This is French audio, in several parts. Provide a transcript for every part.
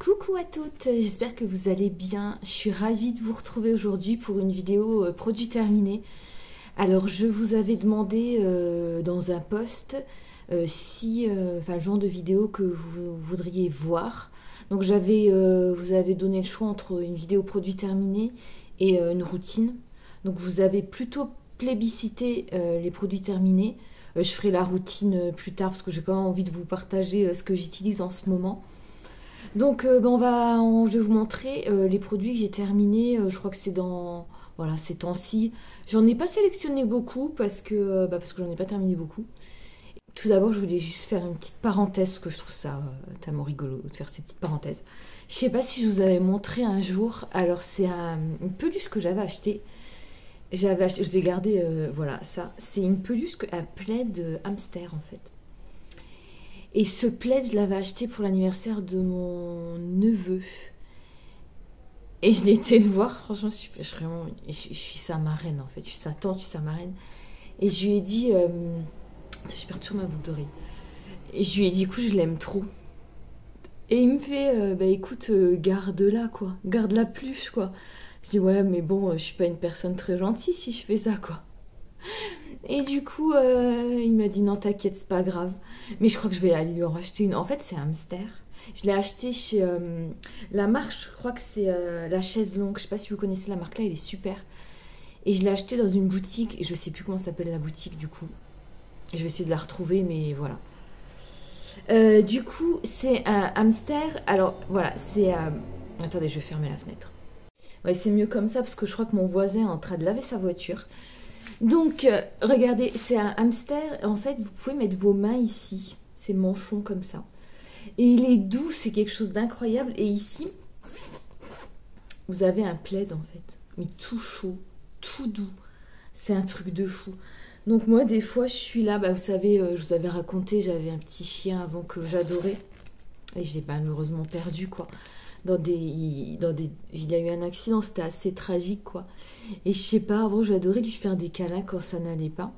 Coucou à toutes, j'espère que vous allez bien. Je suis ravie de vous retrouver aujourd'hui pour une vidéo produit terminé. Alors je vous avais demandé dans un post le genre de vidéo que vous voudriez voir. Donc vous avez donné le choix entre une vidéo produit terminé et une routine. Donc vous avez plutôt plébiscité les produits terminés. Je ferai la routine plus tard parce que j'ai quand même envie de vous partager ce que j'utilise en ce moment. Donc je vais vous montrer les produits que j'ai terminés. Je crois que c'est dans ces temps-ci. J'en ai pas sélectionné beaucoup parce que j'en ai pas terminé beaucoup. Tout d'abord, je voulais juste faire une petite parenthèse parce que je trouve ça tellement rigolo de faire ces petites parenthèses. Je sais pas si je vous avais montré un jour. Alors c'est une peluche que j'avais achetée. Je vous ai gardé ça. C'est une peluche, un plaid hamster en fait. Et ce plaid, je l'avais acheté pour l'anniversaire de mon neveu. Et je l'ai été le voir. Franchement, je suis sa marraine, en fait. Je suis sa tante, je suis sa marraine. Et je lui ai dit... je perds toujours ma boucle d'oreille. Et je lui ai dit, écoute, je l'aime trop. Et il me fait, écoute, garde-la, quoi. Garde la peluche, quoi. Je dis, ouais, mais bon, je suis pas une personne très gentille si je fais ça, quoi. Et du coup, il m'a dit non, t'inquiète, c'est pas grave. Mais je crois que je vais aller lui en racheter une. En fait, c'est un hamster. Je l'ai acheté chez la marque, je crois que c'est la chaise longue. Je sais pas si vous connaissez la marque là, elle est super. Et je l'ai acheté dans une boutique. Et je sais plus comment s'appelle la boutique du coup. Je vais essayer de la retrouver, mais voilà. Du coup, c'est un hamster. Alors voilà, c'est. Attendez, je vais fermer la fenêtre. Ouais, c'est mieux comme ça parce que je crois que mon voisin est en train de laver sa voiture. Donc, regardez, c'est un hamster. En fait, vous pouvez mettre vos mains ici. C'est manchon comme ça. Et il est doux, c'est quelque chose d'incroyable. Et ici, vous avez un plaid en fait. Mais tout chaud, tout doux. C'est un truc de fou. Donc moi, des fois, je suis là. Vous savez, je vous avais raconté, j'avais un petit chien avant que j'adorais. Et je l'ai malheureusement perdu, quoi. Il a eu un accident, c'était assez tragique, quoi. Et je sais pas, avant j'adorais lui faire des câlins quand ça n'allait pas.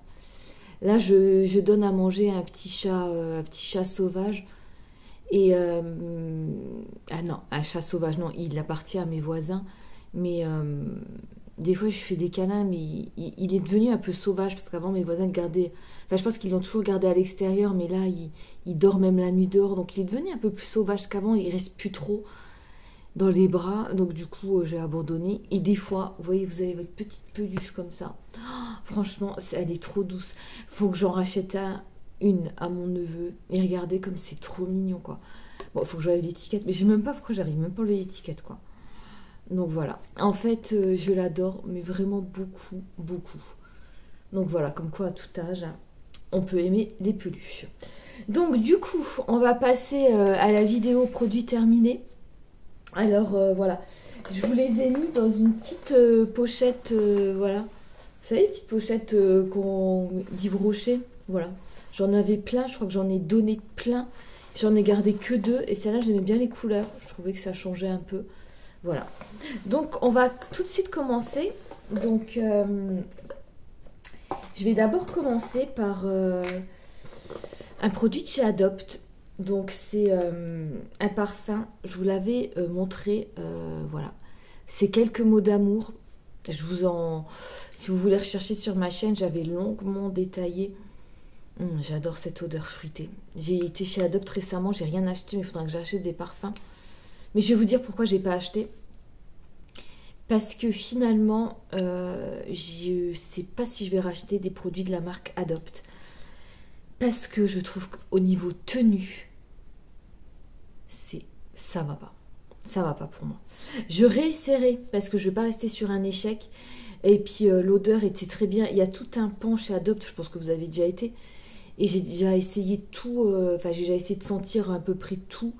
Là je donne à manger un petit chat sauvage. Et ah non, un chat sauvage, non, il appartient à mes voisins. Mais des fois je lui fais des câlins, mais il est devenu un peu sauvage parce qu'avant mes voisins le gardaient. Enfin, je pense qu'ils l'ont toujours gardé à l'extérieur, mais là il dort même la nuit dehors, donc il est devenu un peu plus sauvage qu'avant. Il reste plus trop dans les bras, donc du coup j'ai abandonné. Et des fois, vous voyez, vous avez votre petite peluche comme ça. Oh, franchement, elle est trop douce. Faut que j'en rachète une à mon neveu. Et regardez comme c'est trop mignon, quoi. Bon, il faut que j'enlève l'étiquette, mais je sais même pas pourquoi j'arrive même pas à enlever l'étiquette, quoi. Donc voilà. En fait, je l'adore, mais vraiment beaucoup, beaucoup. Donc voilà, comme quoi à tout âge, on peut aimer les peluches. Donc du coup, on va passer à la vidéo produit terminé. Alors voilà, je vous les ai mis dans une petite pochette, voilà. Vous savez, les petites pochettes d'Yves Rocher, voilà. J'en avais plein, je crois que j'en ai donné plein. J'en ai gardé que 2 et celle-là, j'aimais bien les couleurs. Je trouvais que ça changeait un peu. Voilà. Donc, on va tout de suite commencer. Donc, je vais d'abord commencer par un produit de chez Adopt. Donc c'est un parfum, je vous l'avais montré, voilà. C'est quelques mots d'amour. Si vous voulez rechercher sur ma chaîne, j'avais longuement détaillé. J'adore cette odeur fruitée. J'ai été chez Adopt récemment, j'ai rien acheté, mais il faudra que j'achète des parfums. Mais je vais vous dire pourquoi j'ai pas acheté. Parce que finalement, je sais pas si je vais racheter des produits de la marque Adopt. Parce que je trouve qu'au niveau tenue, ça va pas. Ça va pas pour moi. Je réessayerai parce que je vais pas rester sur un échec. Et puis l'odeur était très bien. Il y a tout un pan chez Adopt, je pense que vous avez déjà été. Et j'ai déjà essayé tout. J'ai déjà essayé de sentir à peu près tout.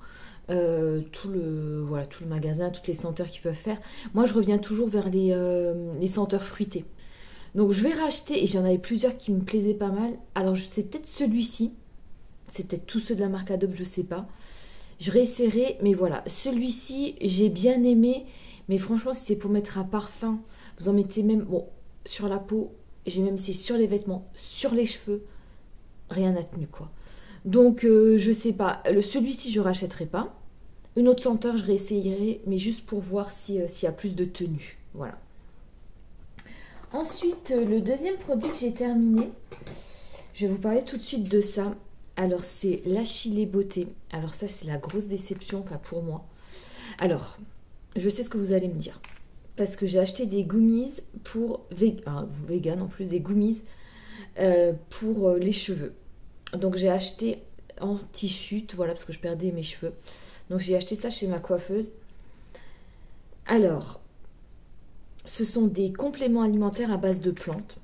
Tout le magasin, toutes les senteurs qu'ils peuvent faire. Moi, je reviens toujours vers les senteurs fruitées. Donc je vais racheter, et j'en avais plusieurs qui me plaisaient pas mal. Alors c'est peut-être celui-ci, c'est peut-être tous ceux de la marque Adopt, je sais pas. Je réessayerai, mais voilà, celui-ci j'ai bien aimé, mais franchement si c'est pour mettre un parfum, vous en mettez même, bon, sur la peau, j'ai même essayé sur les vêtements, sur les cheveux, rien n'a tenu, quoi. Donc je sais pas, celui-ci je rachèterai pas. Une autre senteur, je réessayerai, mais juste pour voir s'il y a plus de tenue. Voilà. Ensuite, le deuxième produit que j'ai terminé, je vais vous parler tout de suite de ça. Alors, c'est l'Achillée Beauté. Alors ça, c'est la grosse déception, enfin pour moi. Alors, je sais ce que vous allez me dire. Parce que j'ai acheté des gummies pour... vegan en plus, des gummies pour les cheveux. Donc, j'ai acheté anti-chute, voilà, parce que je perdais mes cheveux. Donc, j'ai acheté ça chez ma coiffeuse. Alors... Ce sont des compléments alimentaires à base de plantes.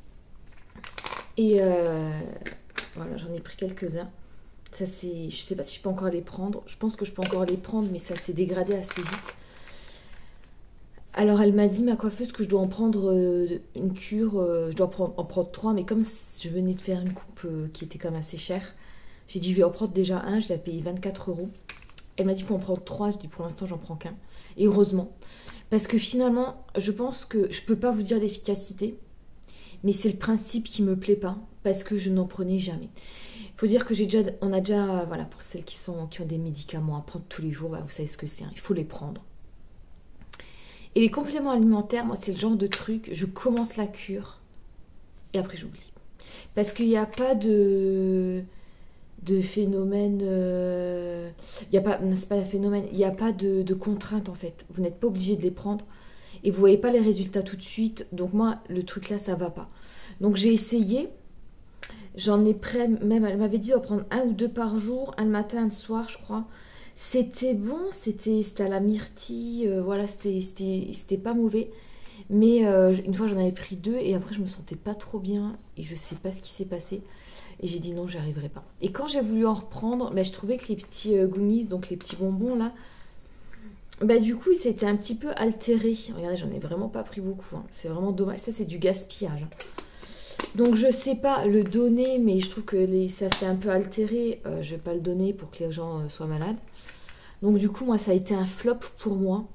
Et voilà, j'en ai pris quelques-uns. Ça c'est, je sais pas si je peux encore les prendre. Je pense que je peux encore les prendre, mais ça s'est dégradé assez vite. Alors elle m'a dit, ma coiffeuse, que je dois en prendre une cure. Je dois en prendre 3, mais comme je venais de faire une coupe qui était quand même assez chère, j'ai dit je vais en prendre déjà un. Je l'ai payé 24 €. Elle m'a dit faut en prendre 3. Je dis pour l'instant j'en prends qu'un. Et heureusement. Parce que finalement, je pense que je peux pas vous dire l'efficacité, mais c'est le principe qui me plaît pas, parce que je n'en prenais jamais. Il faut dire que on a déjà, voilà, pour celles qui ont des médicaments à prendre tous les jours, bah, vous savez ce que c'est, hein, il faut les prendre. Et les compléments alimentaires, moi c'est le genre de truc, je commence la cure, et après j'oublie. Parce qu'il n'y a pas de phénomène, il y a pas, c'est pas un phénomène, il n'y a pas de contrainte en fait. Vous n'êtes pas obligé de les prendre et vous voyez pas les résultats tout de suite. Donc moi, le truc là, ça va pas. Donc j'ai essayé, j'en ai pris, même elle m'avait dit de prendre 1 ou 2 par jour, un le matin, un le soir, je crois. C'était bon, c'était à la myrtille, voilà, c'était pas mauvais. Mais une fois j'en avais pris 2 et après je me sentais pas trop bien et je sais pas ce qui s'est passé. Et j'ai dit non, j'y arriverai pas. Et quand j'ai voulu en reprendre, bah, je trouvais que les petits gummies, donc les petits bonbons là, bah, du coup, ils s'étaient un petit peu altérés. Regardez, j'en ai vraiment pas pris beaucoup. Hein. C'est vraiment dommage. Ça, c'est du gaspillage. Donc, je sais pas le donner, mais je trouve que ça s'est un peu altéré. Je vais pas le donner pour que les gens soient malades. Donc, du coup, moi, ça a été un flop pour moi.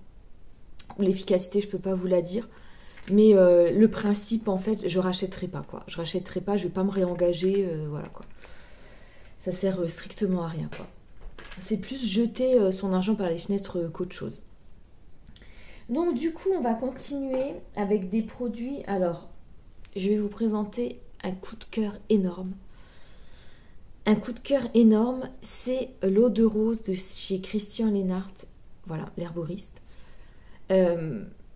L'efficacité, je peux pas vous la dire. Mais le principe, en fait, je rachèterai pas, quoi. Je rachèterai pas, je vais pas me réengager, voilà, quoi. Ça sert strictement à rien, quoi. C'est plus jeter son argent par les fenêtres qu'autre chose. Donc, du coup, on va continuer avec des produits. Alors, je vais vous présenter un coup de cœur énorme. Un coup de cœur énorme, c'est l'eau de rose de chez Christian Lennart. Voilà, l'herboriste.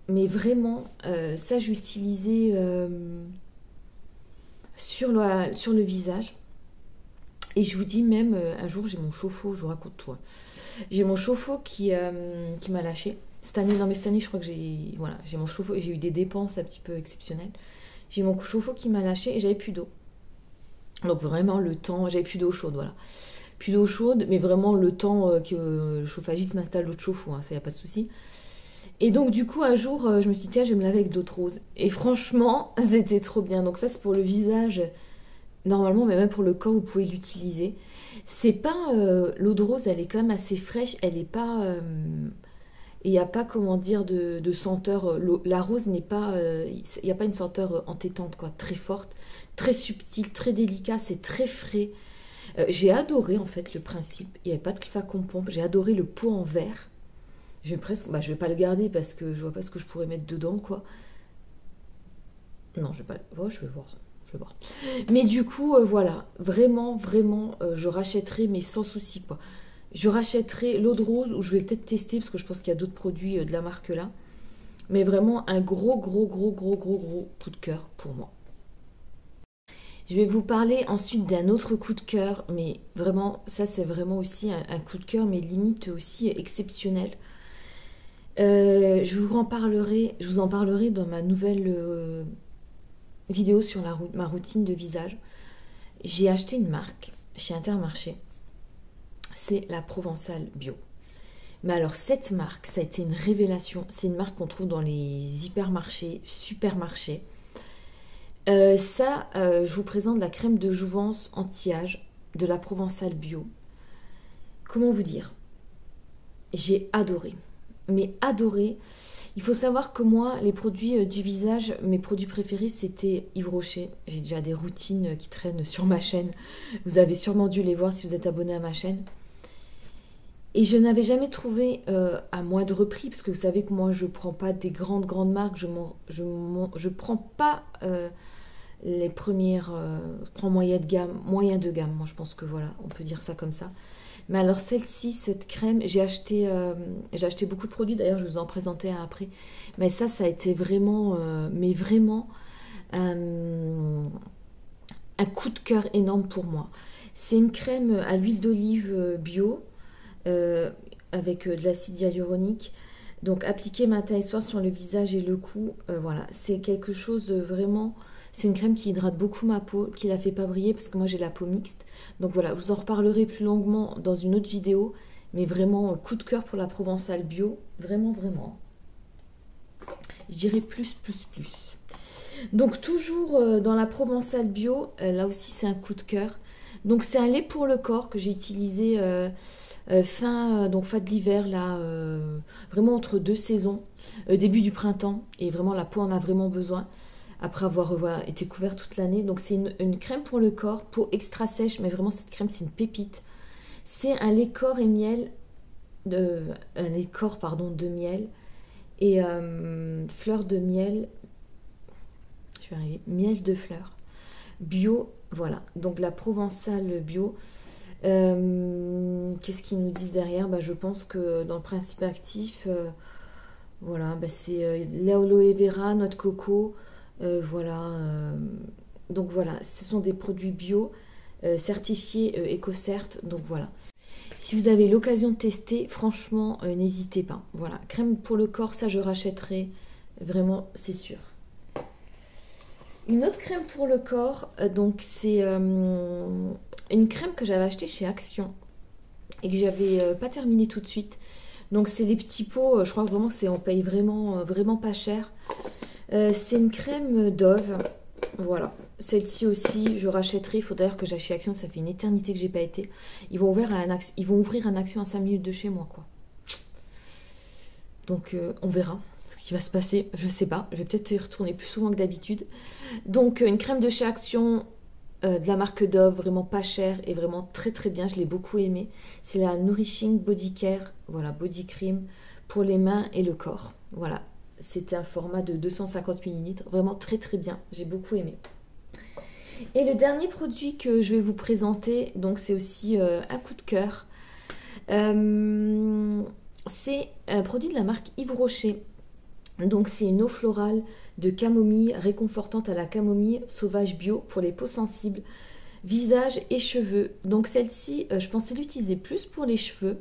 Mais vraiment, ça j'utilisais sur le visage. Et je vous dis même, un jour j'ai mon chauffe-eau, je vous raconte tout. Hein. J'ai mon chauffe-eau qui m'a lâché. Cette année, non mais cette année je crois que j'ai mon chauffe-eau, j'ai eu des dépenses un petit peu exceptionnelles. J'ai mon chauffe-eau qui m'a lâché et j'avais plus d'eau. Donc vraiment le temps, j'avais plus d'eau chaude, voilà. Plus d'eau chaude, mais vraiment le temps que le chauffagiste m'installe l'eau de chauffe-eau, hein, ça y a pas de souci. Et donc du coup un jour je me suis dit tiens je vais me laver avec d'eau de rose. Et franchement c'était trop bien. Donc ça c'est pour le visage normalement, mais même pour le corps vous pouvez l'utiliser. C'est pas l'eau de rose, elle est quand même assez fraîche, elle est pas il n'y a pas comment dire de senteur. La rose n'est pas il n'y a pas une senteur entêtante quoi, très forte, très subtile, très délicat, c'est très frais. J'ai adoré en fait le principe. Il n'y avait pas de flacon pompe. J'ai adoré le pot en verre. Je vais pas le garder parce que je vois pas ce que je pourrais mettre dedans, quoi. Non, je vais pas. Oh, je vais voir. Mais du coup, voilà, vraiment, je rachèterai, mais sans souci, quoi. Je rachèterai l'eau de rose, ou je vais peut-être tester parce que je pense qu'il y a d'autres produits de la marque là. Mais vraiment un gros coup de cœur pour moi. Je vais vous parler ensuite d'un autre coup de cœur, mais vraiment, ça c'est vraiment aussi un coup de cœur, mais limite aussi exceptionnel. Je vous en parlerai dans ma nouvelle vidéo sur ma routine de visage. J'ai acheté une marque chez Intermarché, c'est la Provençale Bio. Mais alors cette marque, ça a été une révélation. C'est une marque qu'on trouve dans les hypermarchés, supermarchés. Je vous présente la crème de jouvence anti-âge de la Provençale Bio. Comment vous dire? J'ai adoré. Mais adoré. Il faut savoir que moi, les produits du visage, mes produits préférés, c'était Yves Rocher. J'ai déjà des routines qui traînent sur ma chaîne. Vous avez sûrement dû les voir si vous êtes abonné à ma chaîne. Et je n'avais jamais trouvé à moindre prix, parce que vous savez que moi je prends pas des grandes marques, je prends pas les premières, je prends moyen de gamme, moi je pense que voilà, on peut dire ça comme ça. Mais alors celle-ci, cette crème, j'ai acheté beaucoup de produits, d'ailleurs je vous en présentais un après, mais ça a été vraiment, mais vraiment un coup de cœur énorme pour moi. C'est une crème à l'huile d'olive bio, avec de l'acide hyaluronique. Donc appliquer matin et soir sur le visage et le cou, voilà, c'est quelque chose vraiment. C'est une crème qui hydrate beaucoup ma peau, qui la fait pas briller parce que moi j'ai la peau mixte. Donc voilà, je vous en reparlerai plus longuement dans une autre vidéo, mais vraiment coup de cœur pour la Provençale bio, vraiment. Je dirais plus. Donc toujours dans la Provençale bio, là aussi c'est un coup de cœur. Donc c'est un lait pour le corps que j'ai utilisé fin de l'hiver, là, vraiment entre deux saisons, début du printemps, et vraiment la peau en a vraiment besoin, après avoir été couvert toute l'année. Donc c'est une crème pour le corps, peau extra sèche, mais vraiment cette crème c'est une pépite. C'est un lait corps et miel, un lait corps pardon, de miel, et fleurs de miel, je vais arriver, miel de fleurs, bio, voilà, donc la Provençale bio. Qu'est-ce qu'ils nous disent derrière? Je pense que dans le principe actif, voilà, c'est l'aloe vera, noix de coco, voilà. Donc voilà, ce sont des produits bio certifiés EcoCert. Donc voilà. Si vous avez l'occasion de tester, franchement, n'hésitez pas. Voilà, crème pour le corps, ça je rachèterai, vraiment, c'est sûr. Une autre crème pour le corps, donc c'est une crème que j'avais achetée chez Action et que j'avais pas terminée tout de suite. Donc c'est les petits pots, je crois vraiment que on paye vraiment pas cher. C'est une crème Dove, voilà. Celle-ci aussi, je rachèterai. Il faut d'ailleurs que j'aille chez Action, ça fait une éternité que j'ai pas été. Ils vont ouvrir un Action à 5 minutes de chez moi, quoi. Donc on verra ce qui va se passer, je sais pas. Je vais peut-être y retourner plus souvent que d'habitude. Donc une crème de chez Action, de la marque Dove, vraiment pas chère et vraiment très bien, je l'ai beaucoup aimée. C'est la Nourishing Body Care, voilà, Body Cream pour les mains et le corps. Voilà, c'était un format de 250 ml, vraiment très bien, j'ai beaucoup aimé. Et le dernier produit que je vais vous présenter, donc c'est aussi un coup de cœur. C'est un produit de la marque Yves Rocher. Donc c'est une eau florale de camomille réconfortante à la camomille sauvage bio pour les peaux sensibles, visage et cheveux. Donc celle-ci, je pensais l'utiliser plus pour les cheveux,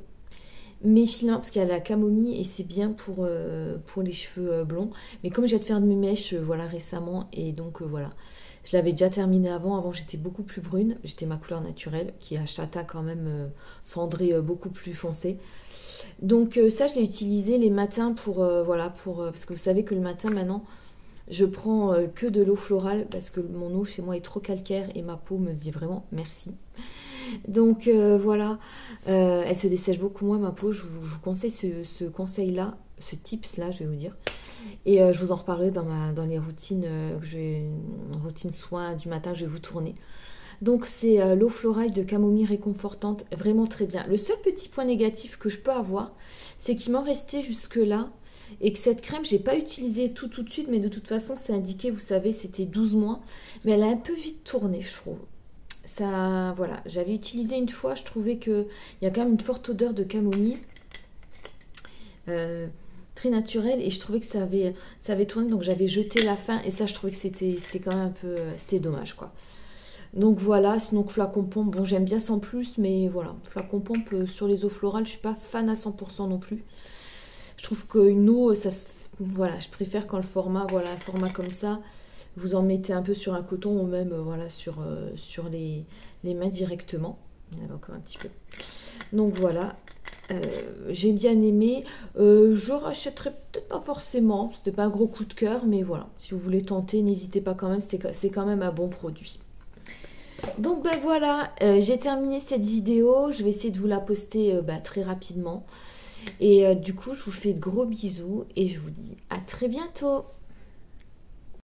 mais finalement, parce qu'il y a la camomille et c'est bien pour les cheveux blonds. Mais comme j'ai de faire de mes mèches voilà, récemment, et donc voilà, je l'avais déjà terminé avant j'étais beaucoup plus brune, j'étais ma couleur naturelle, qui est un châtain quand même cendré beaucoup plus foncé. Donc ça je l'ai utilisé les matins parce que vous savez que le matin maintenant je prends que de l'eau florale parce que mon eau chez moi est trop calcaire et ma peau me dit vraiment merci. Donc voilà, elle se dessèche beaucoup moins ma peau. Je vous conseille ce conseil là, ce tips là je vais vous dire, et je vous en reparlerai dans les routines routine soins du matin que je vais vous tourner. Donc c'est l'eau florale de camomille réconfortante, vraiment très bien. Le seul petit point négatif que je peux avoir, c'est qu'il m'en restait jusque là et que cette crème, j'ai pas utilisé tout de suite, mais de toute façon c'est indiqué, vous savez, c'était 12 mois, mais elle a un peu vite tourné, je trouve. Ça, voilà, j'avais utilisé une fois, je trouvais qu'il y a quand même une forte odeur de camomille, très naturelle, et je trouvais que ça avait tourné, donc j'avais jeté la fin, et ça je trouvais que c'était quand même un peu, c'était dommage quoi. Donc voilà, sinon flacon pompe, bon j'aime bien sans plus, mais voilà, flacon pompe sur les eaux florales, je suis pas fan à 100% non plus. Je trouve qu'une eau, voilà, je préfère quand le format, voilà, un format comme ça, vous en mettez un peu sur un coton ou même voilà sur les mains directement. Il y en avait encore un petit peu. Donc voilà, j'ai bien aimé. Je rachèterai peut-être pas forcément, c'était pas un gros coup de cœur, mais voilà, si vous voulez tenter, n'hésitez pas quand même, c'est quand même un bon produit. Donc ben voilà, j'ai terminé cette vidéo, je vais essayer de vous la poster très rapidement. Et du coup, je vous fais de gros bisous et je vous dis à très bientôt.